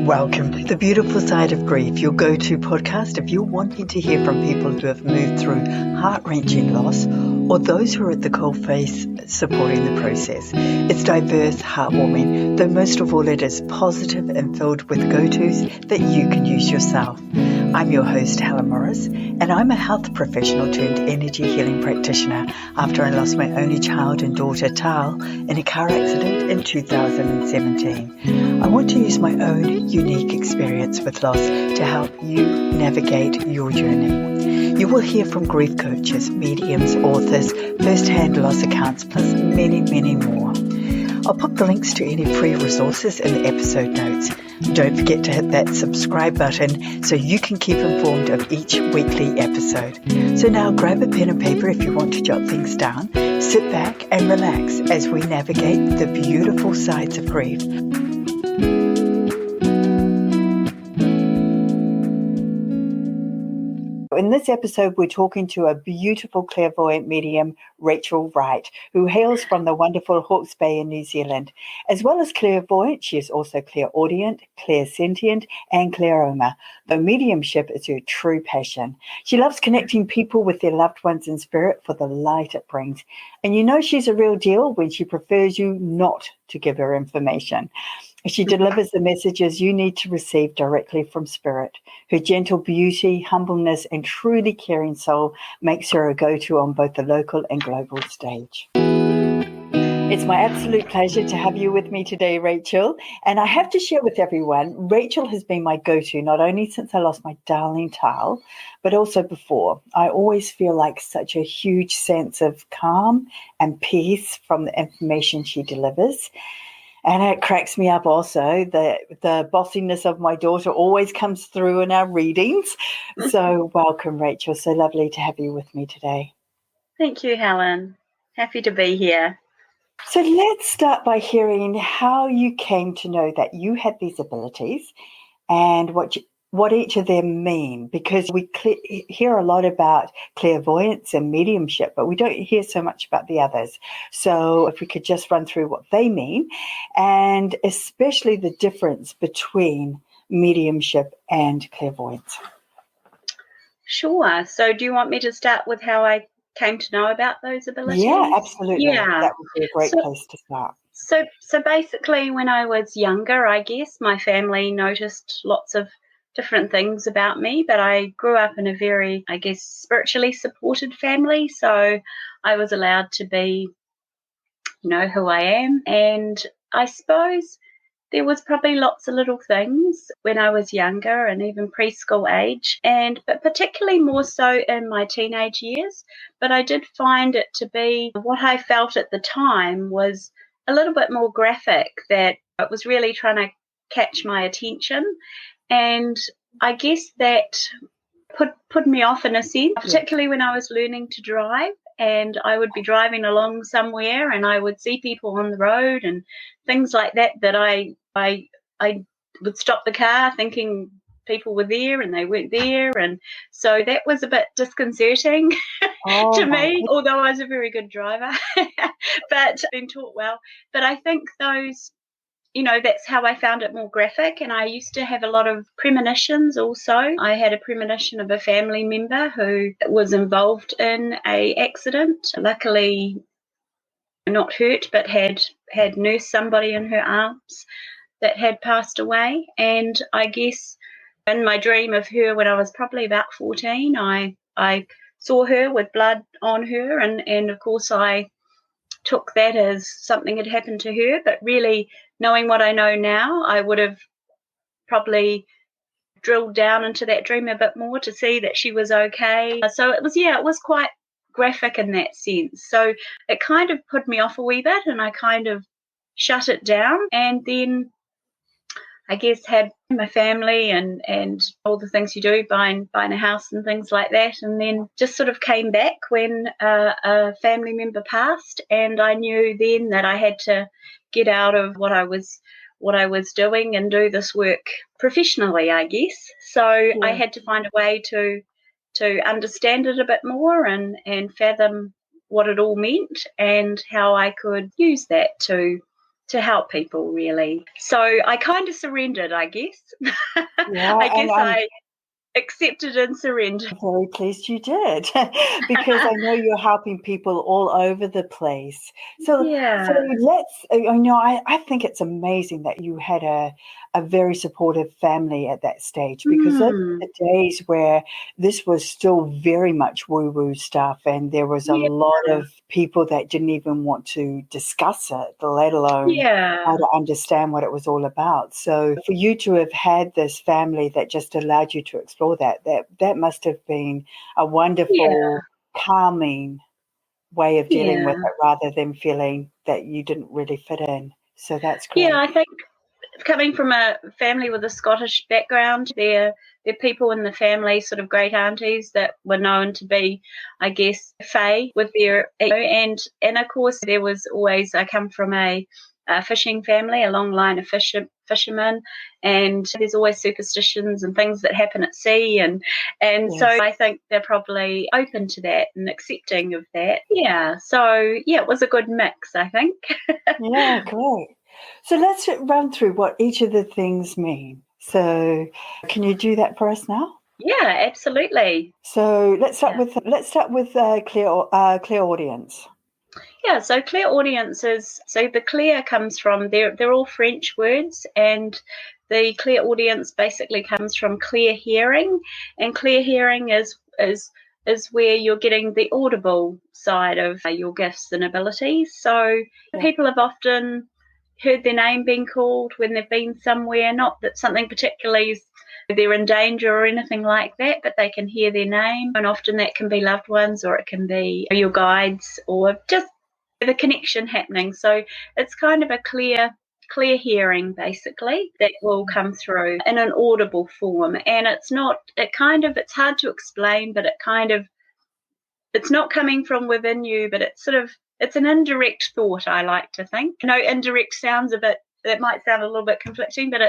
Welcome to The Beautiful Side of Grief, your go-to podcast if you're wanting to hear from people who have moved through heart-wrenching loss or those who are at the coalface supporting the process. It's diverse, heartwarming, though most of all it is positive and filled with go-tos that you can use yourself. I'm your host, Helen Morris, and I'm a health professional turned energy healing practitioner after I lost my only child and daughter, Tal, in a car accident in 2017. I want to use my own unique experience with loss to help you navigate your journey. You will hear from grief coaches, mediums, authors, first-hand loss accounts, plus many, many more. I'll put the links to any free resources in the episode notes. Don't forget to hit that subscribe button so you can keep informed of each weekly episode. So now grab a pen and paper if you want to jot things down. Sit back and relax as we navigate the beautiful sides of grief. In this episode, we're talking to a beautiful clairvoyant medium, Rachel Wright, who hails from the wonderful Hawke's Bay in New Zealand. As well as clairvoyant, she is also clairaudient, clairsentient, and clairoma, though mediumship is her true passion. She loves connecting people with their loved ones in spirit for the light it brings. And you know she's a real deal when she prefers you not to give her information. She delivers the messages you need to receive directly from spirit. Her gentle beauty, humbleness, and truly caring soul makes her a go-to on both the local and global stage. It's my absolute pleasure to have you with me today, Rachel. And I have to share with everyone, Rachel has been my go-to not only since I lost my darling Tal, but also before. I always feel like such a huge sense of calm and peace from the information she delivers. And it cracks me up also that the bossiness of my daughter always comes through in our readings. So welcome, Rachel. So lovely to have you with me today. Thank you, Helen. Happy to be here. So let's start by hearing how you came to know that you had these abilities and what each of them mean, because we hear a lot about clairvoyance and mediumship, but we don't hear so much about the others. So if we could just run through what they mean, and especially the difference between mediumship and clairvoyance. Sure. So do you want me to start with how I came to know about those abilities? Yeah, absolutely. Yeah. That would be a great place to start. So basically when I was younger, I guess, my family noticed lots of different things about me, but I grew up in a very, I guess, spiritually supported family. So I was allowed to be, who I am. And I suppose there was probably lots of little things when I was younger and even preschool age, but particularly more so in my teenage years. But I did find it to be what I felt at the time was a little bit more graphic, that it was really trying to catch my attention. And I guess that put me off in a sense, particularly when I was learning to drive. And I would be driving along somewhere and I would see people on the road and things like that I would stop the car thinking people were there and they weren't there. And so that was a bit disconcerting to me, although I was a very good driver, but been taught well. But I think those, that's how I found it more graphic. And I used to have a lot of premonitions also. I had a premonition of a family member who was involved in an accident, luckily not hurt, but had nursed somebody in her arms that had passed away. And I guess in my dream of her when I was probably about 14, I saw her with blood on her. And of course I took that as something had happened to her, but really knowing what I know now, I would have probably drilled down into that dream a bit more to see that she was okay. So it was quite graphic in that sense. So it kind of put me off a wee bit and I kind of shut it down, and then I guess had my family and all the things you do, buying a house and things like that, and then just sort of came back when a family member passed, and I knew then that I had to get out of what I was doing and do this work professionally, I guess. So I had to find a way to understand it a bit more and fathom what it all meant and how I could use that to to help people, really. So I kind of surrendered, I guess. Yeah, I and guess I'm I accepted and surrendered. very pleased you did because I know you're helping people all over the place. So Yeah, I think it's amazing that you had a very supportive family at that stage, because those were mm, the days where this was still very much woo-woo stuff, and there was a yeah, lot of people that didn't even want to discuss it, let alone yeah, try to understand what it was all about. So for you to have had this family that just allowed you to explore that must have been a yeah, wonderful, calming way of dealing with yeah. it, rather than feeling that you didn't really fit in. So that's Yeah, great. I think coming from a family with a Scottish background, there are people in the family, sort of great aunties, that were known to be, I guess, fae with their, and of course there was always, I come from a fishing family, a long line of fishermen, and there's always superstitions and things that happen at sea, and so Yes. I think they're probably open to that and accepting of that. Yeah, so yeah, it was a good mix, I think. Yeah, great. So let's run through what each of the things mean. So can you do that for us now? Yeah, absolutely. So let's start Yeah. with clear audience. Yeah, so clairaudience is, so the clair comes from, they're all French words, and the clairaudience basically comes from clear hearing, and clear hearing is where you're getting the audible side of your gifts and abilities. So Yeah. people have often heard their name being called when they've been somewhere, not that something particularly is, they're in danger or anything like that, but they can hear their name, and often that can be loved ones, or it can be your guides, or just the connection happening. So it's kind of a clear hearing, basically, that will come through in an audible form. And it's hard to explain, but it's not coming from within you, but it's an indirect thought, I like to think. Indirect sounds that might sound a little bit conflicting, but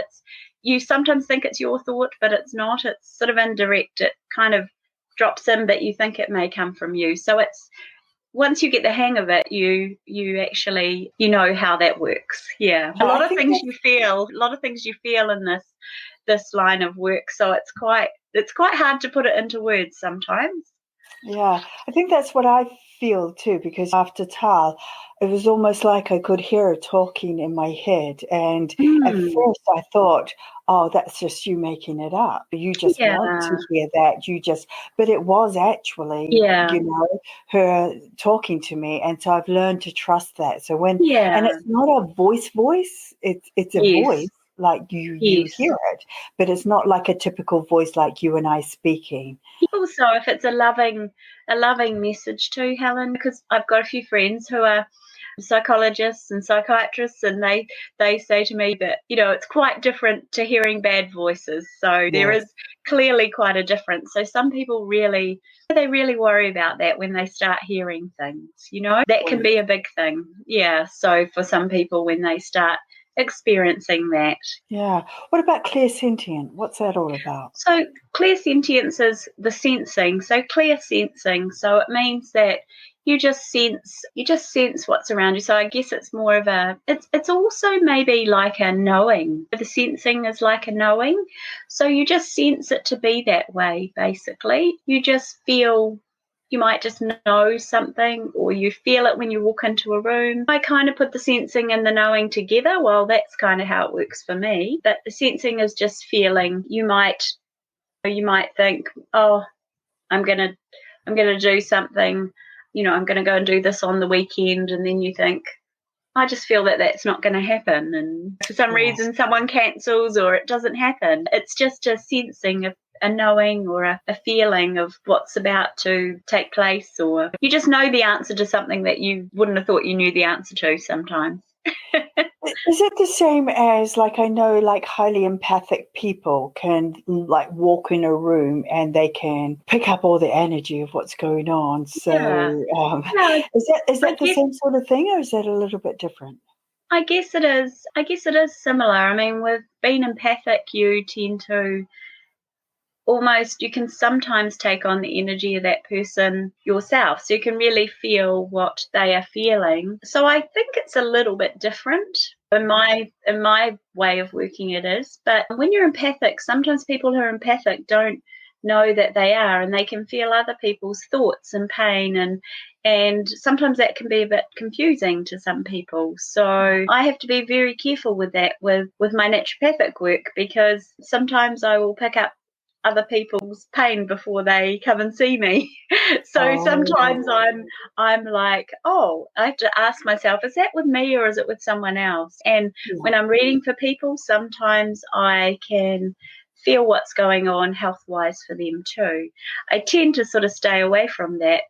you sometimes think it's your thought, but it's not. It's sort of indirect. It kind of drops in, but you think it may come from you. So it's, once you get the hang of it, you actually, how that works. Yeah, a I lot of think things that's you feel, in this line of work. So it's quite hard to put it into words sometimes. Yeah, I think that's what I feel too, because after Tal, it was almost like I could hear her talking in my head. And at Mm, first I thought, oh, that's just you making it up. You just want to yeah, hear that. But it was actually, yeah, her talking to me. And so I've learned to trust that. And yeah. it's not a voice, it's a Yes, voice like you yes. hear it, but it's not like a typical voice like you and I speaking. Also, if it's a loving message too, Helen, because I've got a few friends who are psychologists and psychiatrists, and they say to me that it's quite different to hearing bad voices. So there Yes. is clearly quite a difference. So some people really worry about that when they start hearing things. That can be a big thing. Yeah. So for some people, when they start experiencing that. Yeah. What about clairsentient? What's that all about? So clairsentience is the sensing. So clear sensing. So it means that you just sense what's around you. So I guess it's more of it's also maybe like a knowing. The sensing is like a knowing. So you just sense it to be that way, basically. You just feel, you might just know something, or you feel it when you walk into a room. I kind of put the sensing and the knowing together. Well, that's kind of how it works for me. But the sensing is just feeling. You might think, oh, I'm gonna do something. I'm gonna go and do this on the weekend, and then you think, I just feel that that's not going to happen, and for some Yes. reason someone cancels or it doesn't happen. It's just a sensing of a knowing, or a feeling of what's about to take place, or you just know the answer to something that you wouldn't have thought you knew the answer to sometimes. Is it the same as, like, I know, like, highly empathic people can, like, walk in a room and they can pick up all the energy of what's going on. Yeah, So, yeah. is I that the guess same sort of thing, or is that a little bit different? I guess it is. I guess it is similar. I mean, with being empathic, you tend to almost, you can sometimes take on the energy of that person yourself, so you can really feel what they are feeling. So I think it's a little bit different. In my way of working it is. But when you're empathic, sometimes people who are empathic don't know that they are, and they can feel other people's thoughts and pain, and sometimes that can be a bit confusing to some people. So I have to be very careful with that with my naturopathic work, because sometimes I will pick up other people's pain before they come and see me. So sometimes I'm like, oh, I have to ask myself, is that with me or is it with someone else? And when I'm reading for people, sometimes I can feel what's going on health-wise for them too. I tend to sort of stay away from that,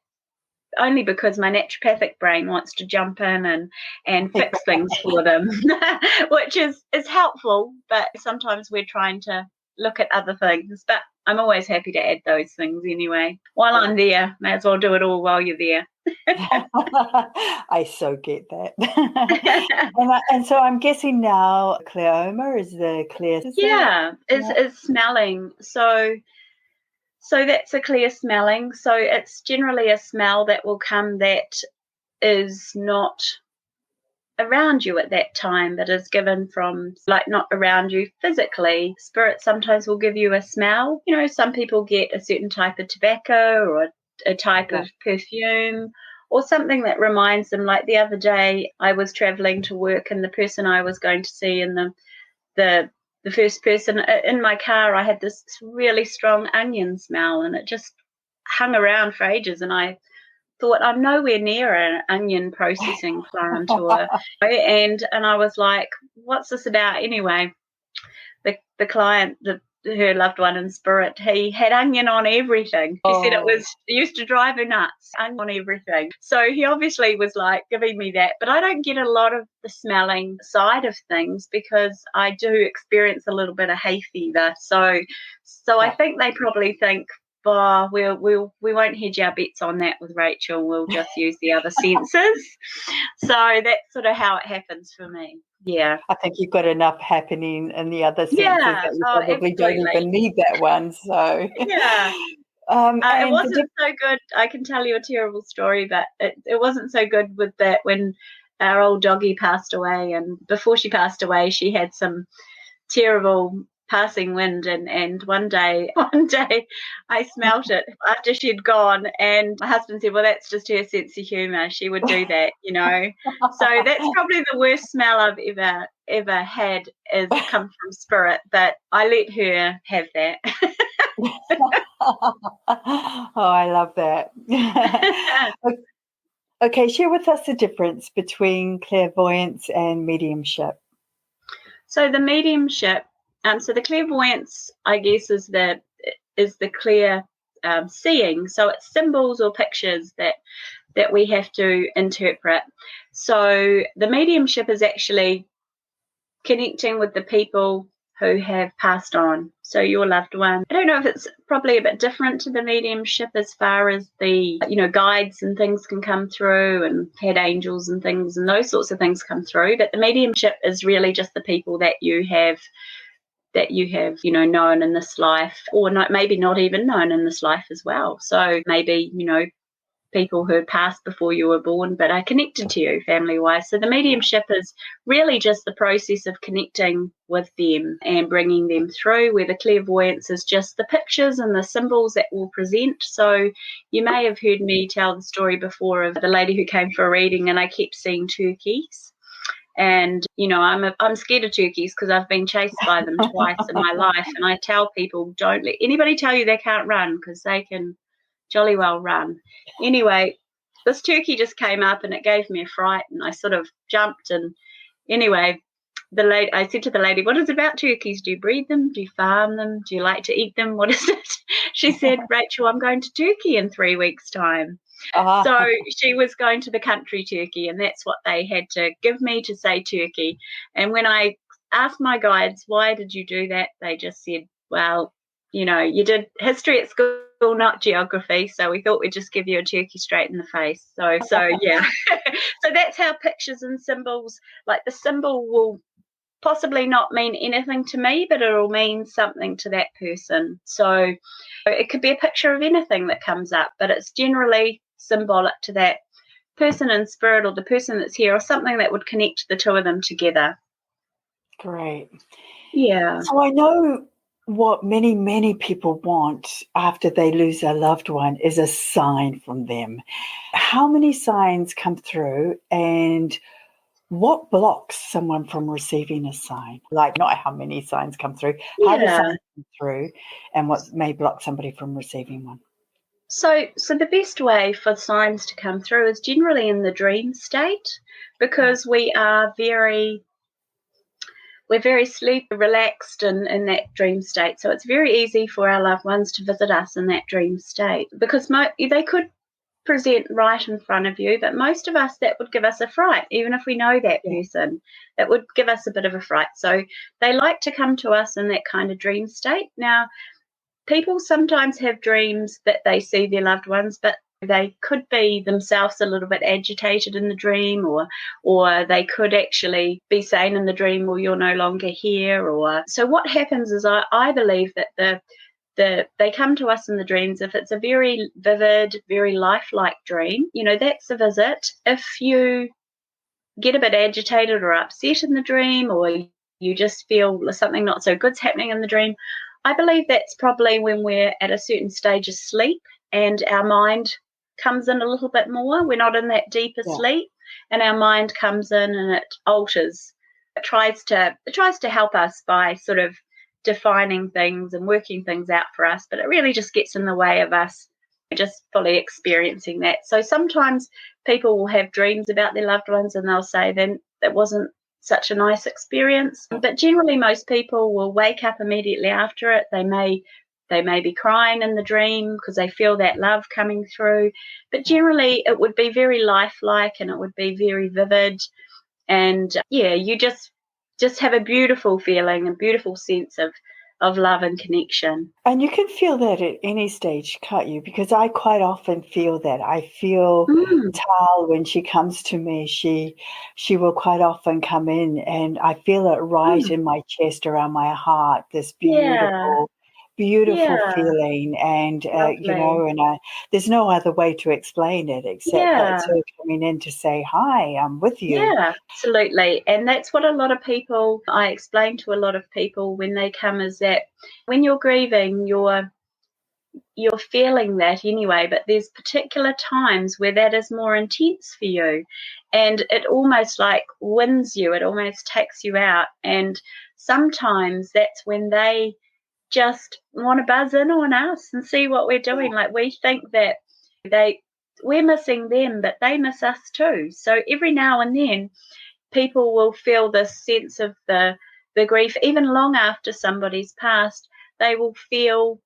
only because my naturopathic brain wants to jump in and fix things for them, which is helpful, but sometimes we're trying to look at other things. But I'm always happy to add those things anyway. While I'm there, may as well do it all while you're there. I so get that. and so I'm guessing now Clairoma is the clear. Is smelling. So that's a clear smelling. So it's generally a smell that will come that is not around you at that time, but is given from, like, not around you physically. Spirit sometimes will give you a smell. You know, some people get a certain type of tobacco or a type of perfume or something that reminds them. Like the other day, I was traveling to work, and the person I was going to see, and the first person in my car, I had this really strong onion smell, and it just hung around for ages. And I thought, I'm nowhere near an onion processing plant, and I was like, what's this about anyway? The client, her loved one in spirit, he had onion on everything. She said it used to drive her nuts, onion on everything. So he obviously was like giving me that. But I don't get a lot of the smelling side of things, because I do experience a little bit of hay fever. So I think they probably think, we won't hedge our bets on that with Rachel. We'll just use the other senses. So that's sort of how it happens for me. Yeah. I think you've got enough happening in the other senses that you probably don't even need that one. So yeah. It wasn't so good. I can tell you a terrible story, but it wasn't so good with that when our old doggy passed away. And before she passed away, she had some terrible passing wind, and one day I smelt it after she'd gone, and my husband said, well, that's just her sense of humour, she would do that, you know. So that's probably the worst smell I've ever had, is come from spirit, but I let her have that. Oh, I love that. Okay, share with us the difference between clairvoyance and mediumship. So the mediumship, so the clairvoyance, I guess, is the clear seeing. So it's symbols or pictures that we have to interpret. So the mediumship is actually connecting with the people who have passed on. So your loved one. I don't know if it's probably a bit different to the mediumship as far as the, guides and things can come through, and had angels and things and those sorts of things come through. But the mediumship is really just the people that you have, known in this life, or not, maybe not even known in this life as well. So maybe, people who had passed before you were born but are connected to you family-wise. So the mediumship is really just the process of connecting with them and bringing them through, where the clairvoyance is just the pictures and the symbols that will present. So you may have heard me tell the story before of the lady who came for a reading, and I kept seeing turkeys. And, I'm scared of turkeys because I've been chased by them twice in my life. And I tell people, don't let anybody tell you they can't run, because they can jolly well run. Anyway, this turkey just came up and it gave me a fright, and I sort of jumped. And anyway, I said to the lady, what is it about turkeys? Do you breed them? Do you farm them? Do you like to eat them? What is it? She said, Rachel, I'm going to Turkey in 3 weeks' time. So she was going to the country Turkey, and that's what they had to give me to say Turkey. And when I asked my guides, why did you do that? They just said, well, you did history at school, not geography, so we thought we'd just give you a turkey straight in the face. So yeah. So that's how pictures and symbols, like the symbol will possibly not mean anything to me, but it'll mean something to that person. So it could be a picture of anything that comes up, but it's generally symbolic to that person in spirit, or the person that's here, or something that would connect the two of them together. Great. Yeah. So I know what many, many people want after they lose a loved one is a sign from them. How many signs come through, and what blocks someone from receiving a sign? Like, not how many signs come through, how do Yeah. signs come through, and what may block somebody from receiving one? So the best way for signs to come through is generally in the dream state, because we're very sleep relaxed in that dream state. So it's very easy for our loved ones to visit us in that dream state, because they could present right in front of you, but most of us, that would give us a fright. Even if we know that Yeah. person, that would give us a bit of a fright. So they like to come to us in that kind of dream state. Now, people sometimes have dreams that they see their loved ones, but they could be themselves a little bit agitated in the dream, or they could actually be saying in the dream, well, you're no longer here. Or so what happens is, I believe that they come to us in the dreams if it's a very vivid, very lifelike dream. That's a visit. If you get a bit agitated or upset in the dream, or you just feel something not so good's happening in the dream, I believe that's probably when we're at a certain stage of sleep and our mind comes in a little bit more. We're not in that deeper Yeah. sleep, and our mind comes in and it alters. It tries to help us by sort of defining things and working things out for us, but it really just gets in the way of us just fully experiencing that. So sometimes people will have dreams about their loved ones and they'll say, then that wasn't such a nice experience. But generally most people will wake up immediately after it. They may be crying in the dream because they feel that love coming through. But generally it would be very lifelike and it would be very vivid. And you just have a beautiful feeling, a beautiful sense of love and connection. And you can feel that at any stage, can't you? Because I quite often feel that. I feel Mm, Tal, when she comes to me, she will quite often come in and I feel it right mm. in my chest, around my heart, this Yeah, beautiful, beautiful yeah, feeling. And, lovely. there's no other way to explain it except that it's Yeah. her coming in to say, hi, I'm with you. Yeah, absolutely. And that's what I explain to a lot of people when they come, is that when you're grieving, you're feeling that anyway, but there's particular times where that is more intense for you. And it almost like wins you, it almost takes you out. And sometimes that's when they just want to buzz in on us and see what we're Yeah, doing. Like, we think that they we're missing them, but they miss us too. So every now and then people will feel this sense of the grief, even long after somebody's passed. They will feel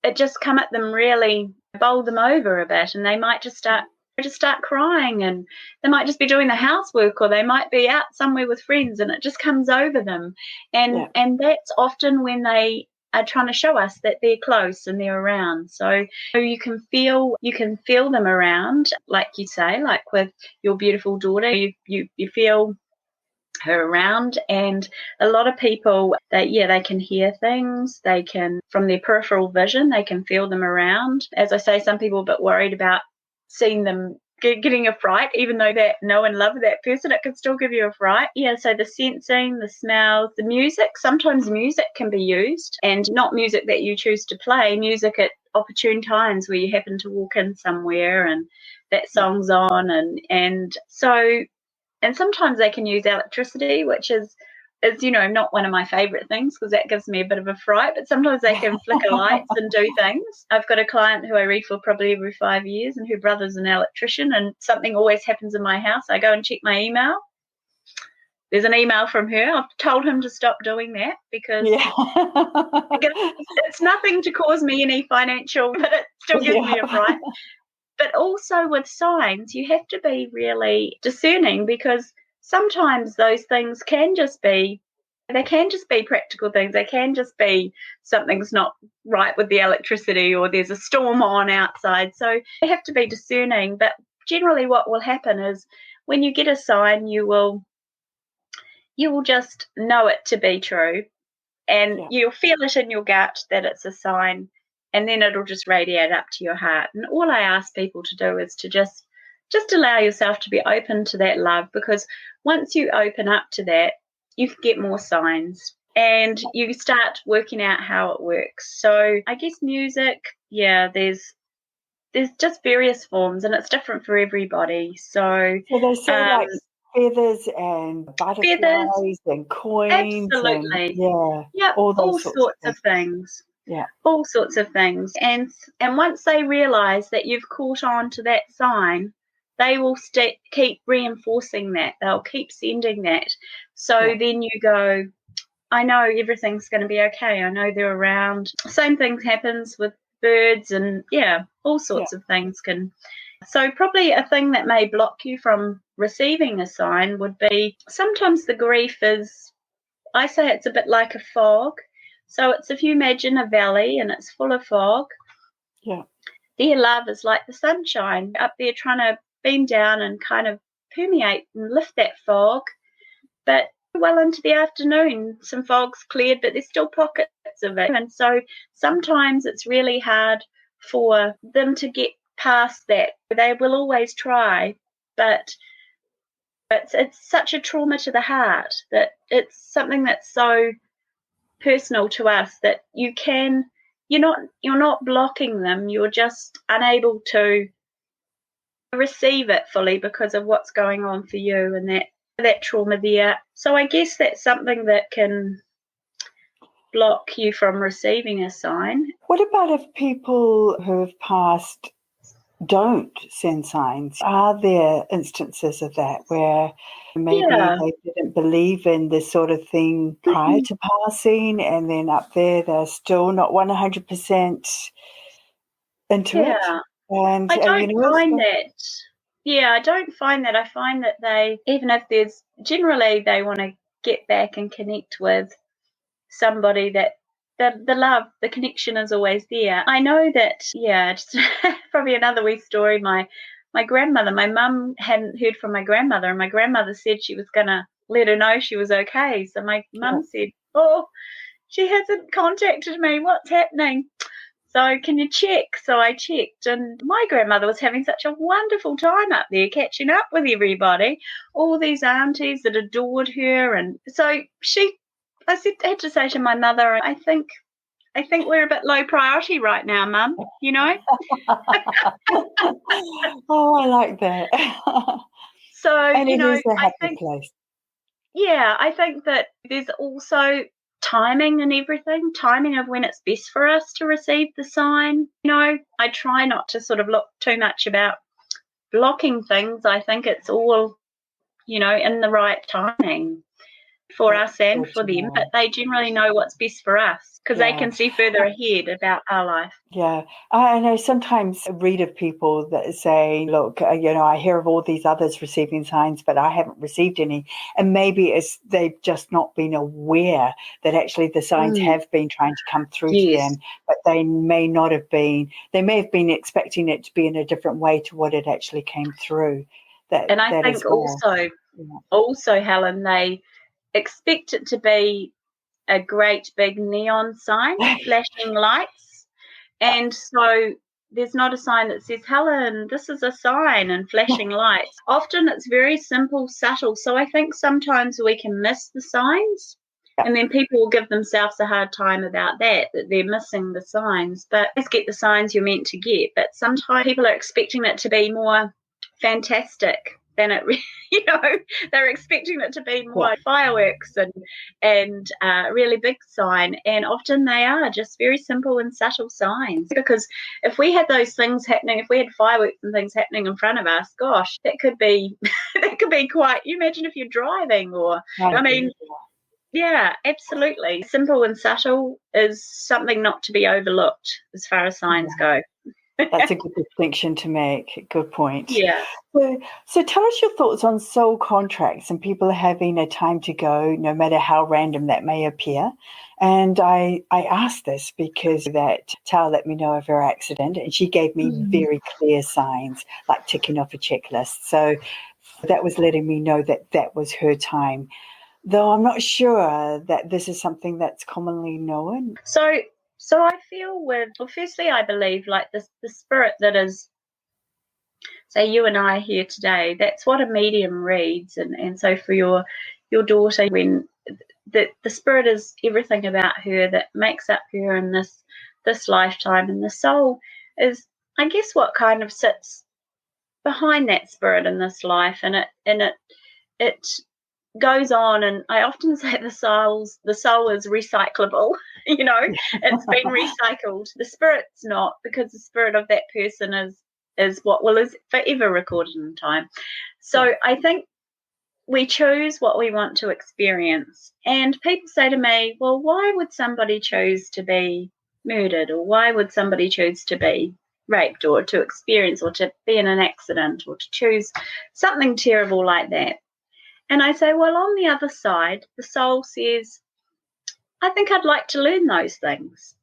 it just come at them, really bowl them over a bit, and they might just start crying, and they might just be doing the housework, or they might be out somewhere with friends, and it just comes over them. and yeah, and that's often when they are trying to show us that they're close and they're around. So you can feel them around, like you say, like with your beautiful daughter. You feel her around. And a lot of people, they can hear things, they can, from their peripheral vision, they can feel them around. As I say, some people are a bit worried about seeing them getting a fright, even though they know and love that person, it can still give you a fright. So the sensing, the smells, the music, sometimes music can be used, and not music that you choose to play, music at opportune times where you happen to walk in somewhere and that yeah. song's on. And sometimes they can use electricity, which is not one of my favorite things, because that gives me a bit of a fright. But sometimes they can flicker lights and do things. I've got a client who I read for probably every 5 years, and her brother's an electrician, and something always happens in my house. I go and check my email. There's an email from her. I've told him to stop doing that, because Yeah. it's nothing to cause me any financial, but it still gives me a Yeah. fright. But also with signs, you have to be really discerning, because sometimes those things can just be practical things. They can just be something's not right with the electricity, or there's a storm on outside. So you have to be discerning. But generally what will happen is, when you get a sign, you will just know it to be true, and Yeah. you'll feel it in your gut that it's a sign, and then it'll just radiate up to your heart. And all I ask people to do is to just allow yourself to be open to that love, because once you open up to that, you get more signs and you start working out how it works. So I guess music, there's just various forms and it's different for everybody. So they say like feathers and feathers, butterflies and coins and absolutely. Yeah, all all those sorts of of things. Yeah. All sorts of things. And once they realise that you've caught on to that sign, they will keep reinforcing that. They'll keep sending that. So then you go, I know everything's going to be okay. I know they're around. Same thing happens with birds and, all sorts of things can. So probably a thing that may block you from receiving a sign would be sometimes the grief is, I say it's a bit like a fog. So it's if you imagine a valley and it's full of fog, their love is like the sunshine up there trying to beam down and kind of permeate and lift that fog. But well into the afternoon, some fog's cleared, but there's still pockets of it. And so sometimes it's really hard for them to get past that. They will always try, but it's such a trauma to the heart that it's something that's so personal to us that you're not blocking them, you're just unable to receive it fully because of what's going on for you and that trauma there. So I guess that's something that can block you from receiving a sign. What about if people who have passed don't send signs? Are there instances of that where maybe they didn't believe in this sort of thing prior to passing, and then up there they're still not 100% into it? And I don't find that. Yeah, I don't find that. I find that they, even if there's generally they want to get back and connect with somebody that the love, the connection is always there. I know that, just probably another wee story. My grandmother, my mum hadn't heard from my grandmother, and my grandmother said she was going to let her know she was okay. So my mum said, oh, she hasn't contacted me. What's happening? So can you check? So I checked, and my grandmother was having such a wonderful time up there, catching up with everybody, all these aunties that adored her. And so I had to say to my mother, I think we're a bit low priority right now, Mum, you know? Oh, I like that. So, and it is a happy place. Yeah, I think that there's also timing and everything, timing of when it's best for us to receive the sign. I try not to sort of look too much about blocking things. I think it's all, in the right timing for us and for them, but they generally know what's best for us because they can see further ahead about our life. Yeah, I know sometimes read of people that say, look, I hear of all these others receiving signs, but I haven't received any. And maybe they've just not been aware that actually the signs have been trying to come through to them, but they may not have been. They may have been expecting it to be in a different way to what it actually came through. And I think also, Helen, they expect it to be a great big neon sign, flashing lights. And so there's not a sign that says, Helen, this is a sign, and flashing lights. Often it's very simple, subtle. So I think sometimes we can miss the signs. And then people will give themselves a hard time about that they're missing the signs. But just get the signs you're meant to get. But sometimes people are expecting it to be more fantastic than it they're expecting it to be more fireworks and really big sign, and often they are just very simple and subtle signs, because if we had those things happening, if we had fireworks and things happening in front of us, gosh, that could be quite, you imagine if you're driving or absolutely. Simple and subtle is something not to be overlooked as far as signs go. That's a good distinction to make. Good point. Yeah. So tell us your thoughts on soul contracts and people having a time to go, no matter how random that may appear. And I asked this because that Tara let me know of her accident, and she gave me very clear signs, like ticking off a checklist. So that was letting me know that was her time. Though I'm not sure that this is something that's commonly known. So I feel firstly, I believe like the spirit that is, say you and I here today, that's what a medium reads. And so for your daughter, when the spirit is everything about her that makes up her in this lifetime, and the soul is, I guess, what kind of sits behind that spirit in this life, and it goes on. And I often say the soul is recyclable. It's been recycled. The spirit's not, because the spirit of that person is forever recorded in time. So I think we choose what we want to experience. And people say to me, well, why would somebody choose to be murdered, or why would somebody choose to be raped, or to experience, or to be in an accident, or to choose something terrible like that? And I say, well, on the other side, the soul says, I think I'd like to learn those things.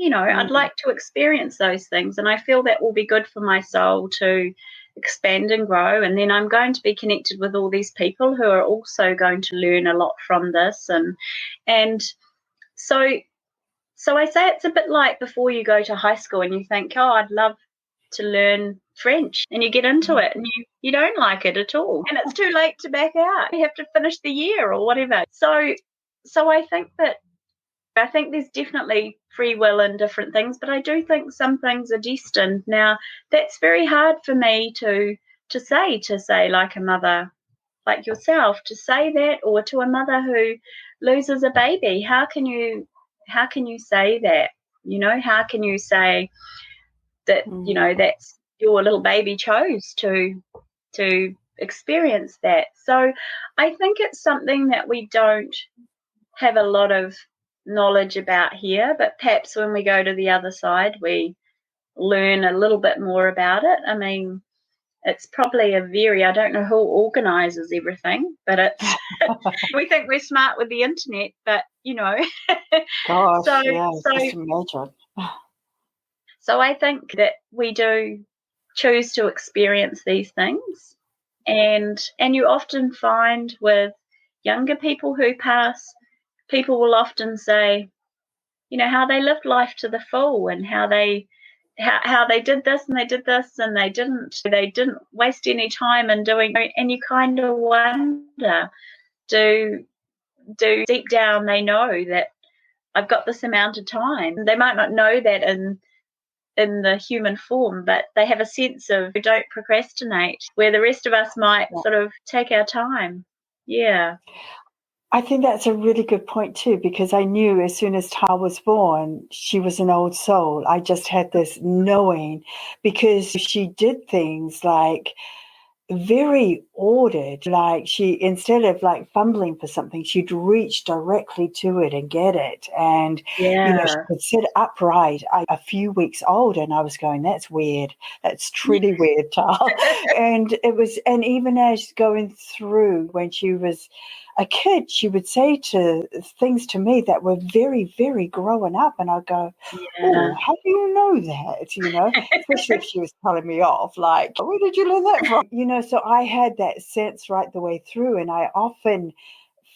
I'd like to experience those things, and I feel that will be good for my soul to expand and grow. And then I'm going to be connected with all these people who are also going to learn a lot from this. And so I say it's a bit like before you go to high school and you think, oh, I'd love to learn French, and you get into it and you don't like it at all, and it's too late to back out. You have to finish the year or whatever. So I think there's definitely free will in different things, but I do think some things are destined. Now, that's very hard for me to say, like a mother like yourself, to say that, or to a mother who loses a baby. How can you say that? How can you say that, that's your little baby chose to experience that? So I think it's something that we don't have a lot of knowledge about here, but perhaps when we go to the other side, we learn a little bit more about it. I mean, it's probably I don't know who organizes everything, but it's we think we're smart with the internet, but Gosh, so just imagine. So I think that we do choose to experience these things, and you often find with younger people who pass, people will often say, how they lived life to the full, and how they did this and they did this, and they didn't waste any time in doing. And you kind of wonder, do deep down they know that I've got this amount of time? They might not know that in the human form, but they have a sense of don't procrastinate, where the rest of us might sort of take our time. Yeah. I think that's a really good point too, because I knew as soon as Tara was born, she was an old soul. I just had this knowing, because she did things like very ordered. Like she, instead of like fumbling for something, she'd reach directly to it and get it. And, she could sit upright. A few weeks old, and I was going, that's weird. That's truly weird, Tara. And it was, and even as going through, when she was a kid, she would say things to me that were very, very growing up. And I'd go, oh, how do you know that? Especially if she was telling me off, like, where did you learn that from? So I had that sense right the way through. And I often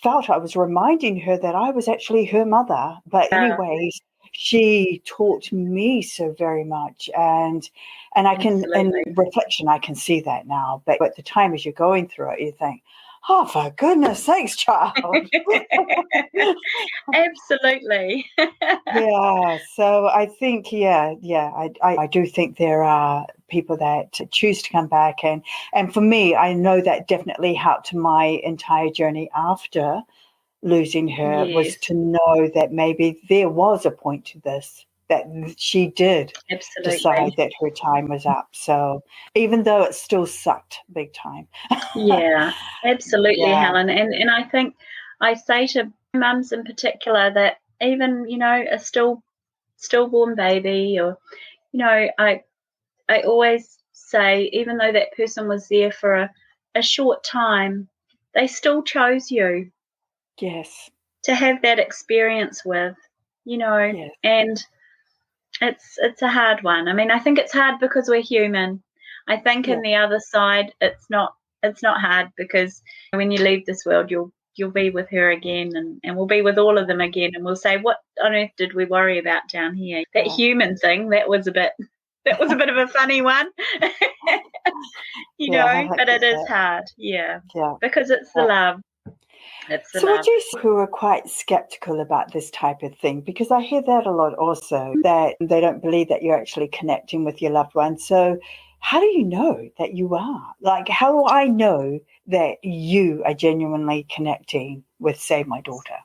felt I was reminding her that I was actually her mother. But anyways, she taught me so very much. And I can, in reflection, I can see that now. But at the time, as you're going through it, you think, oh, for goodness sakes, child. Absolutely. Yeah. So I think, I do think there are people that choose to come back. And for me, I know that definitely helped my entire journey after losing her, was to know that maybe there was a point to this, that she did decide that her time was up. So even though it still sucked big time. Yeah, absolutely, Helen. And I think I say to mums in particular that even, a stillborn baby, or, I always say, even though that person was there for a short time, they still chose you. Yes. To have that experience with, and it's a hard one. I mean, I think it's hard because we're human. I think in the other side, it's not hard, because when you leave this world, you'll be with her again, and we'll be with all of them again, and we'll say, what on earth did we worry about down here? That human thing, that was a bit of a funny one. But it is hard, because it's the love. It's the So what love. do you see who are quite skeptical about this type of thing? Because I hear that a lot also, that they don't believe that you're actually connecting with your loved one. So how do you know that you are? Like, how do I know that you are genuinely connecting with, say, my daughter?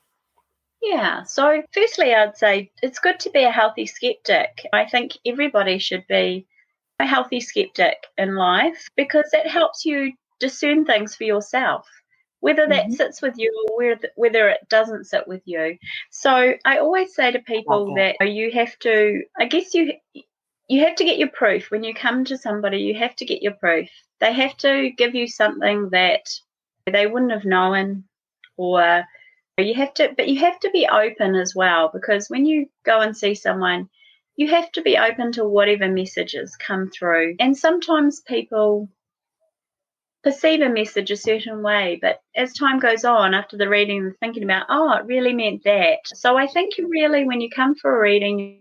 Yeah. So, firstly, I'd say it's good to be a healthy skeptic. I think everybody should be a healthy skeptic in life because it helps you discern things for yourself, whether that Mm-hmm. sits with you or whether it doesn't sit with you. So, I always say to Love people that. that you have to, I guess you have to get your proof. When you come to somebody, you have to get your proof. They have to give you something that they wouldn't have known, or but you have to be open as well, because when you go and see someone, you have to be open to whatever messages come through. And sometimes people perceive a message a certain way, but as time goes on, after the reading, they're thinking about, oh, it really meant that. So I think you really, when you come for a reading,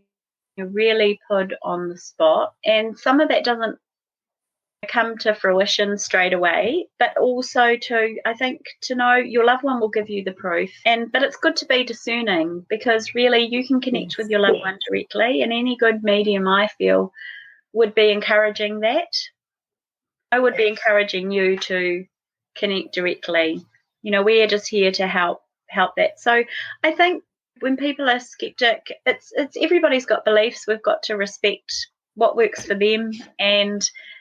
you're really put on the spot. And some of that doesn't come to fruition straight away, but also to, I think, to know your loved one will give you the proof. But it's good to be discerning, because really you can connect with your loved one directly, and any good medium, I feel, would be encouraging that. I would be encouraging you to connect directly. We are just here to help that. So I think when people are skeptic, it's everybody's got beliefs. We've got to respect what works for them.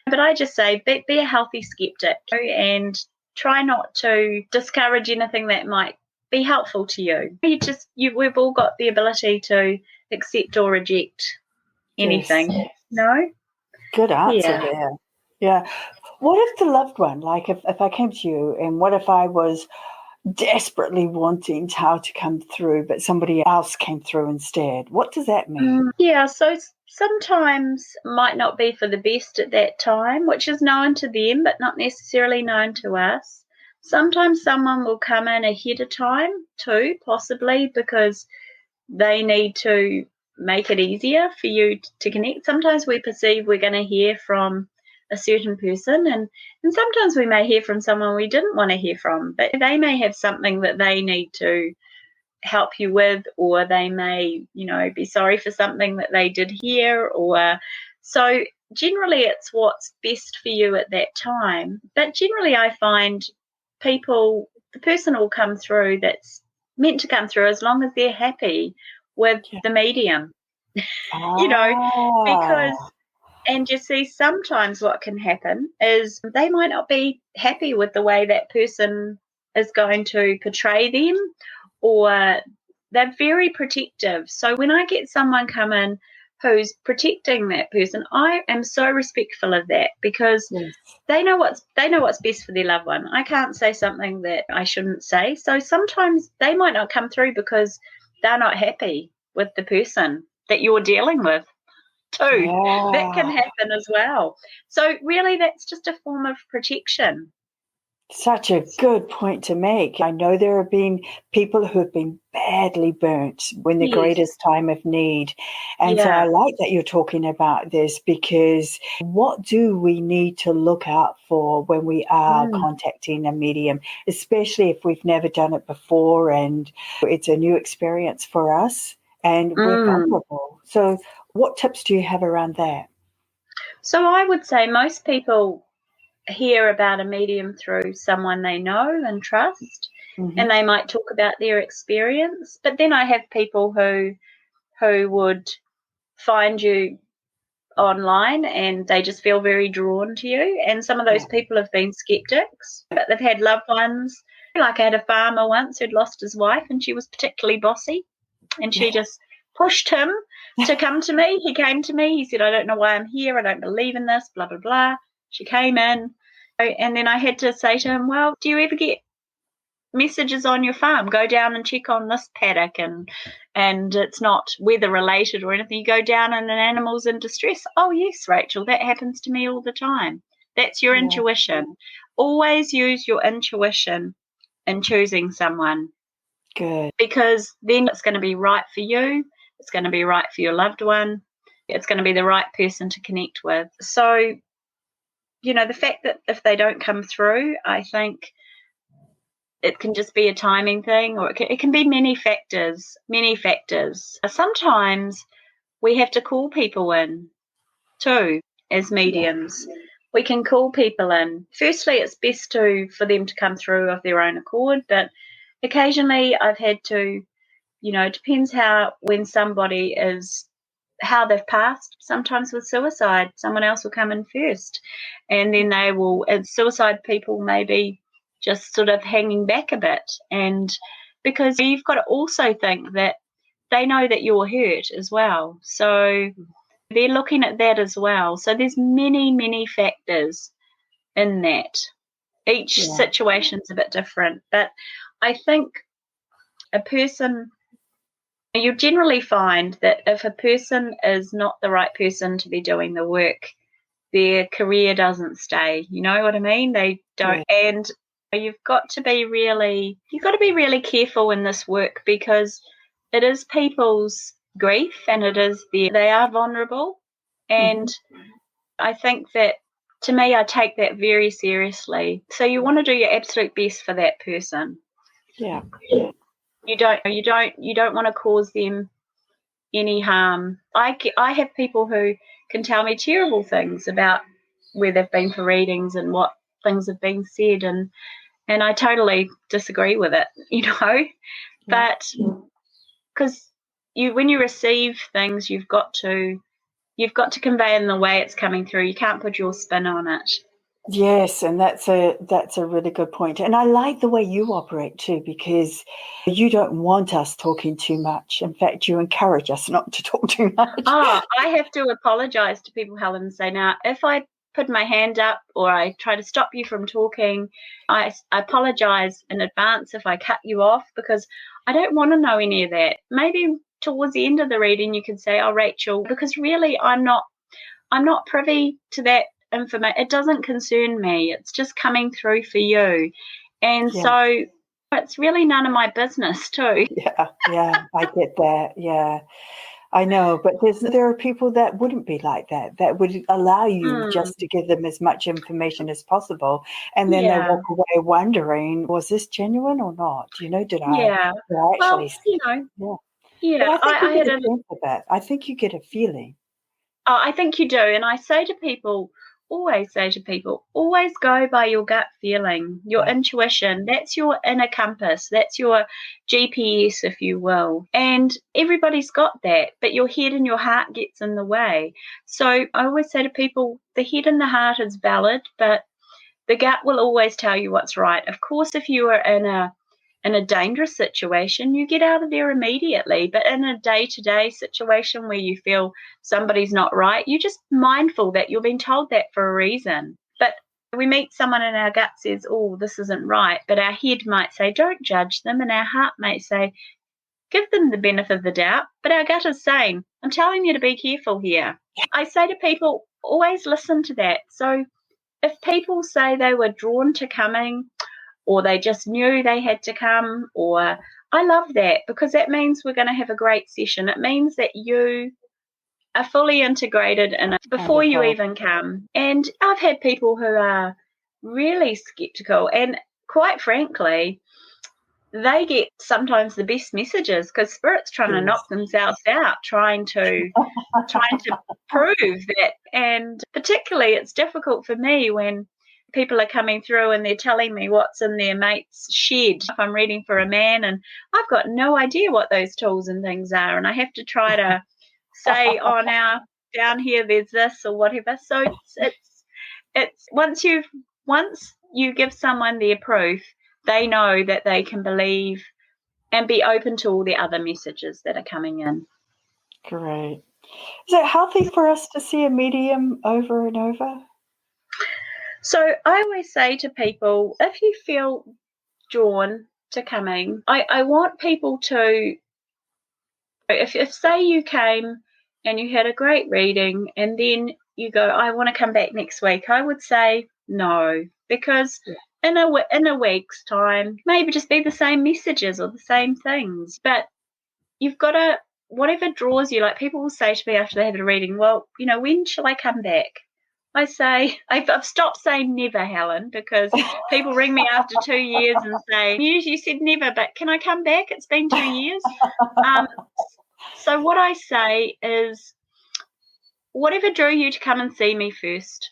But I just say be a healthy skeptic and try not to discourage anything that might be helpful to you. We've all got the ability to accept or reject anything. Yes. No? Good answer Yeah. there. Yeah. What if the loved one, like if I came to you and what if I was desperately wanting Tao to come through, but somebody else came through instead? What does that mean? Yeah, so sometimes might not be for the best at that time, which is known to them, but not necessarily known to us. Sometimes someone will come in ahead of time too, possibly because they need to make it easier for you to connect. Sometimes we perceive we're going to hear from a certain person, and sometimes we may hear from someone we didn't want to hear from, but they may have something that they need to help you with, or they may, be sorry for something that they did hear, or so generally it's what's best for you at that time. But generally I find the person will come through that's meant to come through, as long as they're happy with Yeah. the medium, Ah, because, and you see, sometimes what can happen is they might not be happy with the way that person is going to portray them, or they're very protective. So when I get someone come in who's protecting that person, I am so respectful of that, because yes. they know what's best for their loved one. I can't say something that I shouldn't say. So sometimes they might not come through because they're not happy with the person that you're dealing with too. That can Yeah. happen as well. So really that's just a form of protection. Such a good point to make. I know there have been people who have been badly burnt when the Yes. greatest time of need. And so Yeah. I like that you're talking about this, because what do we need to look out for when we are Mm. contacting a medium, especially if we've never done it before and it's a new experience for us and we're Mm. vulnerable. So what tips do you have around that? So I would say most people hear about a medium through someone they know and trust, Hmm. and they might talk about their experience. But then I have people who would find you online and they just feel very drawn to you. And some of those Yeah. people have been skeptics, but they've had loved ones. Like I had a farmer once who'd lost his wife, and she was particularly bossy, and she just pushed him to come to me. He came to me. He said, I don't know why I'm here. I don't believe in this, blah, blah, blah. She came in. And then I had to say to him, well, do you ever get messages on your farm? Go down and check on this paddock, and it's not weather related or anything. You go down and an animal's in distress. Oh, yes, Rachel, that happens to me all the time. That's your Yeah. intuition. Always use your intuition in choosing someone, Good. because then it's going to be right for you. It's going to be right for your loved one. It's going to be the right person to connect with. So, the fact that if they don't come through, I think it can just be a timing thing, or it can be many factors, many factors. Sometimes we have to call people in too as mediums. Yeah. We can call people in. Firstly, it's best for them to come through of their own accord, but occasionally I've had to, it depends when somebody is, how they've passed. Sometimes with suicide, someone else will come in first, and then they will, as suicide people maybe just sort of hanging back a bit. And because you've got to also think that they know that you're hurt as well. So they're looking at that as well. So there's many, many factors in that. Each situation's a bit different. But I think you generally find that if a person is not the right person to be doing the work, their career doesn't stay. You know what I mean? They don't. Yeah. And you've got to be really careful in this work, because it is people's grief, and they are vulnerable. And I think that, to me, I take that very seriously. So you want to do your absolute best for that person. Yeah. You don't want to cause them any harm. I have people who can tell me terrible things about where they've been for readings and what things have been said, and I totally disagree with it, Yeah. But because when you receive things, you've got to convey it in the way it's coming through. You can't put your spin on it. Yes, and that's a really good point. And I like the way you operate too, because you don't want us talking too much. In fact, you encourage us not to talk too much. I have to apologize to people, Helen, and say, now, if I put my hand up or I try to stop you from talking, I apologize in advance if I cut you off, because I don't want to know any of that. Maybe towards the end of the reading you can say, oh, Rachel, because really I'm not privy to that information. It doesn't concern me. It's just coming through for you. And so it's really none of my business too. Yeah, I get that. Yeah, I know. But there are people that wouldn't be like that would allow you just to give them as much information as possible. And then they walk away wondering, was this genuine or not? Did I actually Yeah. But I think you get a sense of that. I think you get a feeling. Oh, I think you do. And I always say to people, always go by your gut feeling, your intuition. That's your inner compass. That's your GPS, if you will. And everybody's got that, but your head and your heart gets in the way. So I always say to people, the head and the heart is valid, but the gut will always tell you what's right. Of course, if you are in a dangerous situation, you get out of there immediately. But in a day-to-day situation where you feel somebody's not right, you're just mindful that you're being told that for a reason. But we meet someone and our gut says, oh, this isn't right. But our head might say, don't judge them. And our heart might say, give them the benefit of the doubt. But our gut is saying, I'm telling you to be careful here. I say to people, always listen to that. So if people say they were drawn to coming, or they just knew they had to come, or I love that, because that means we're going to have a great session. It means that you are fully integrated in it before you even come. And I've had people who are really skeptical, and quite frankly, they get sometimes the best messages, because Spirit's trying to knock themselves out, trying to prove that. And particularly it's difficult for me when people are coming through and they're telling me what's in their mate's shed. If I'm reading for a man and I've got no idea what those tools and things are, and I have to try to say, oh, now down here there's this or whatever. So it's once you give someone their proof, they know that they can believe and be open to all the other messages that are coming in. Great. Is it healthy for us to see a medium over and over? So I always say to people, if you feel drawn to coming, I want people to, if say you came and you had a great reading and then you go, I want to come back next week, I would say no, because in a week's time, maybe just be the same messages or the same things. But you've got to, whatever draws you, like people will say to me after they have a reading, well, when shall I come back? I say, I've stopped saying never, Helen, because people ring me after 2 years and say, you said never, but can I come back? It's been 2 years. So what I say is, whatever drew you to come and see me first,